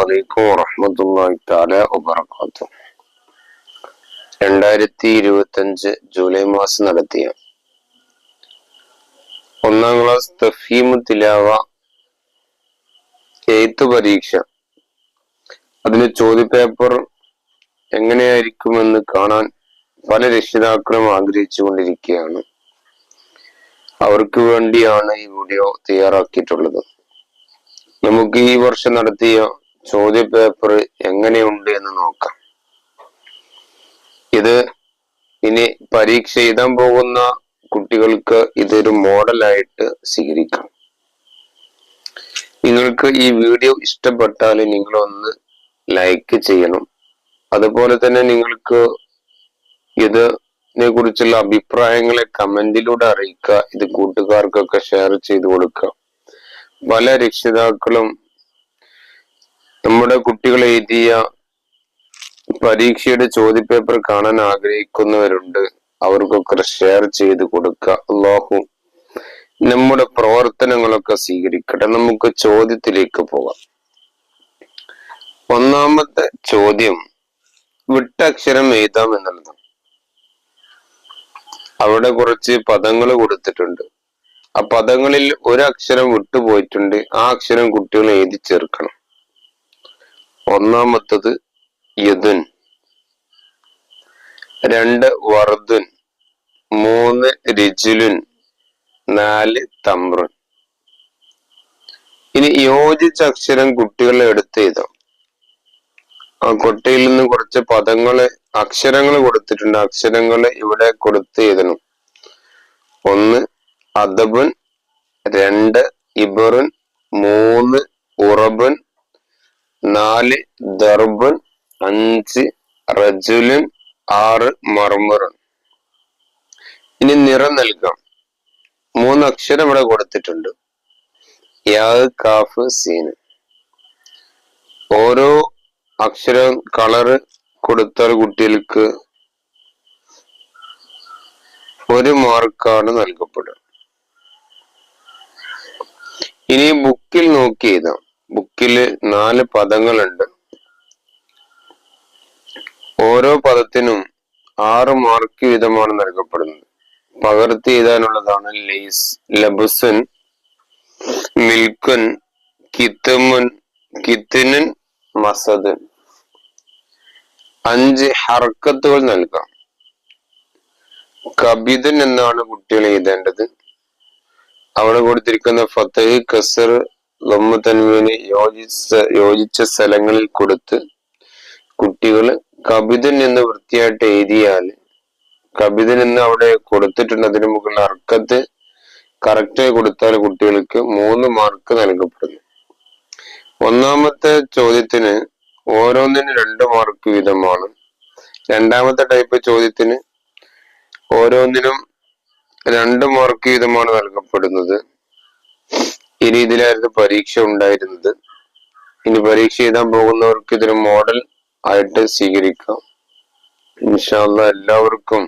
അലൈക്കും വറഹ്മത്തുള്ളാഹി തആല വബറകാതുഹു. 2025 ജൂലൈ മാസം നടത്തിയ 1ാം ക്ലാസ് തഫ്ഹീമു തിലാവ എഴുത്ത് പരീക്ഷ, അതിന് ചോദ്യപേപ്പർ എങ്ങനെയായിരിക്കുമെന്ന് കാണാൻ പല രക്ഷിതാക്കളും ആഗ്രഹിച്ചു കൊണ്ടിരിക്കുകയാണ്. അവർക്ക് വേണ്ടിയാണ് ഈ വീഡിയോ തയ്യാറാക്കിയിട്ടുള്ളത്. നമുക്ക് ഈ വർഷം നടത്തിയ ചോദ്യപേപ്പർ എങ്ങനെയുണ്ട് എന്ന് നോക്കാം. ഇത് ഇനി പരീക്ഷ എഴുതാൻ പോകുന്ന കുട്ടികൾക്ക് ഇതൊരു മോഡലായിട്ട് സ്വീകരിക്കാം. നിങ്ങൾക്ക് ഈ വീഡിയോ ഇഷ്ടപ്പെട്ടാൽ നിങ്ങളൊന്ന് ലൈക്ക് ചെയ്യണം. അതുപോലെ തന്നെ നിങ്ങൾക്ക് ഇതിനെ കുറിച്ചുള്ള അഭിപ്രായങ്ങളെ കമന്റിലൂടെ അറിയിക്കുക. ഇത് കൂട്ടുകാർക്കൊക്കെ ഷെയർ ചെയ്ത് കൊടുക്കുക. പല രക്ഷിതാക്കളും നമ്മുടെ കുട്ടികൾ എഴുതിയ പരീക്ഷയുടെ ചോദ്യപേപ്പർ കാണാൻ ആഗ്രഹിക്കുന്നവരുണ്ട്. അവർക്കൊക്കെ ഷെയർ ചെയ്ത് കൊടുക്കുക. അല്ലാഹു നമ്മുടെ പ്രവർത്തനങ്ങളൊക്കെ സ്വീകരിക്കട്ടെ. നമുക്ക് ചോദ്യത്തിലേക്ക് പോകാം. ഒന്നാമത്തെ ചോദ്യം, വിട്ടക്ഷരം എഴുതാം എന്നുള്ളതാണ്. അവിടെ കുറച്ച് പദങ്ങൾ കൊടുത്തിട്ടുണ്ട്. ആ പദങ്ങളിൽ ഒരക്ഷരം വിട്ടുപോയിട്ടുണ്ട്. ആ അക്ഷരം കുട്ടികൾ എഴുതി ചേർക്കണം. ഒന്നാമത്തത് യദുൻ, 2 വർദുൻ, 3 രിജുലുൻ, 4 തമ്രുൻ. ഇനി യോജിച്ച അക്ഷരം കുട്ടികളെ എടുത്ത് എഴുതാം. ആ കൊട്ടയിൽ നിന്ന് കുറച്ച് അക്ഷരങ്ങൾ കൊടുത്തിട്ടുണ്ട്. അക്ഷരങ്ങൾ ഇവിടെ കൊടുത്ത് എഴുതണം. 1 അദബുൻ, 2 ഇബറുൻ, 3 ഉറബുൻ, 4 ദർബുൻ, 5 റജുലുൻ, 6 മർമറുൻ. ഇനി നിറം നൽകാം. 3 അക്ഷരം ഇവിടെ കൊടുത്തിട്ടുണ്ട്. യാ, കാഫ്, സീന്. ഓരോ അക്ഷരം കളറ് കൊടുത്താൽ കുട്ടികൾക്ക് 1 മാർക്കാണ് നൽകപ്പെടുക. ഇനി ബുക്കിൽ നോക്കി എഴുതാം. ബുക്കില് 4 പദങ്ങളുണ്ട്. ഓരോ പദത്തിനും 6 മാർക്ക് വീതമാണ് നൽകപ്പെടുന്നത്. പകർത്തി എഴുതാനുള്ളതാണ് ലൈസ്, ലബുസുൻ, മിൽക്കുൻ, കിത്തുമുൻ, കിത്തിനുൻ, മസദുൻ. 5 ഹർക്കത്തുകൾ നൽകാം. കബിദുൻ എന്നാണ് കുട്ടികൾ എഴുതേണ്ടത്. അവിടെ കൊടുത്തിരിക്കുന്ന ഫതഹ്, കസർ, ലമ്മ, തൻവീന് യോജിച്ച സ്ഥലങ്ങളിൽ കൊടുത്ത് കുട്ടികൾ കബിദുൻ എന്ന് വൃത്തിയായിട്ട് എഴുതിയാൽ, കബിദുൻ എന്ന് അവിടെ കൊടുത്തിട്ടുണ്ട്, അതിന് മുകളിൽ ഹർക്കത്ത് കറക്റ്റായി കൊടുത്താൽ കുട്ടികൾക്ക് 3 മാർക്ക് നൽകപ്പെടുന്നു. ഒന്നാമത്തെ ചോദ്യത്തിന് ഓരോന്നിനും 2 മാർക്ക് വീതമാണ്. രണ്ടാമത്തെ ടൈപ്പ് ചോദ്യത്തിന് ഓരോന്നിനും 2 മാർക്ക് വീതമാണ് നൽകപ്പെടുന്നത്. ഈ രീതിയിലായിരുന്നു പരീക്ഷ ഉണ്ടായിരുന്നത്. ഇനി പരീക്ഷ എഴുതാൻ പോകുന്നവർക്ക് ഇതൊരു മോഡൽ ആയിട്ട് സ്വീകരിക്കാം. ഇൻഷാ അല്ലാഹ് എല്ലാവർക്കും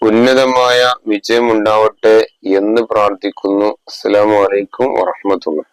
ഉന്നതമായ വിജയം ഉണ്ടാവട്ടെ എന്ന് പ്രാർത്ഥിക്കുന്നു. അസ്സലാമു അലൈക്കും വറഹ്മത്തുള്ളാഹി.